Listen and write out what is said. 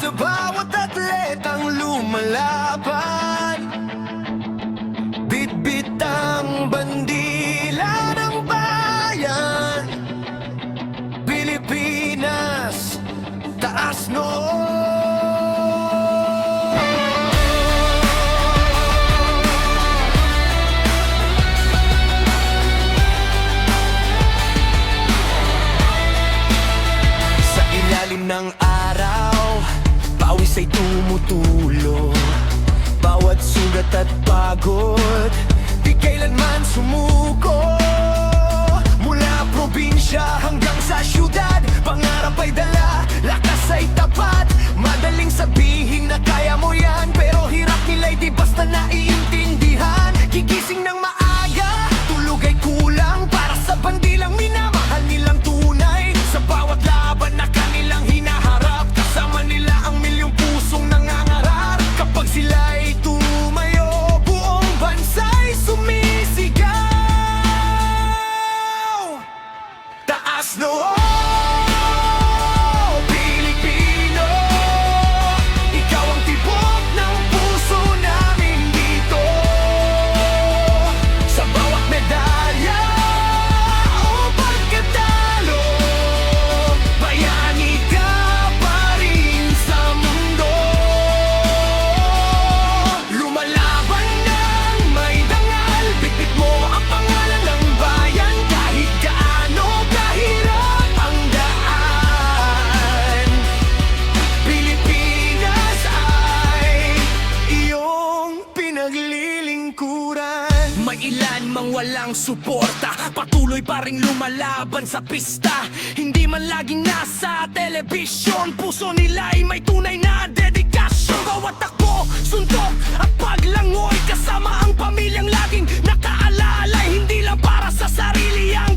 sa bawat atletang lumalaban. Bitbit ang bandila ng bayan. Pilipinas, taas noo. Ng araw, pawis ay tumutulo. Bawat sugat at pagod, di kailanman sumuko. Mula probinsya hanggang sa syudad, pangarap ay dala, lakas ay tapat. Madaling sabihin na kaya mo yan, pero hirap nila'y di basta naiintindihan. Gigising ng maaga, tulog ay kulang, para sa bandilang minamahal nilang tunay. Sa bawat laban na kanilang hinaharap, kasama nila ang milyong pusong nangangarar. Kapag sila'y tumayo, buong bansa'y sumisigaw. Taas noo, Pilipino, ikaw ang tibok ng puso namin dito. Sa bawat medalya o pagkatalo, bayani ka pa rin sa mundo. Lumalaban ng may dangal, bitbit mo ang pangalan ng bayan. Kahit gaano kahirap ang daan, Pilipinas ay iyong pinaglilingkuran. May ilan mang walang suporta, patuloy pa ring lumalaban sa pista. Hindi man laging nasa telebisyon, puso nila'y may tunay na dedikasyon. Bawat takbo, suntok at paglangoy, kasama ang pamilyang laging nakaalalay. Hindi lang para sa sarili ang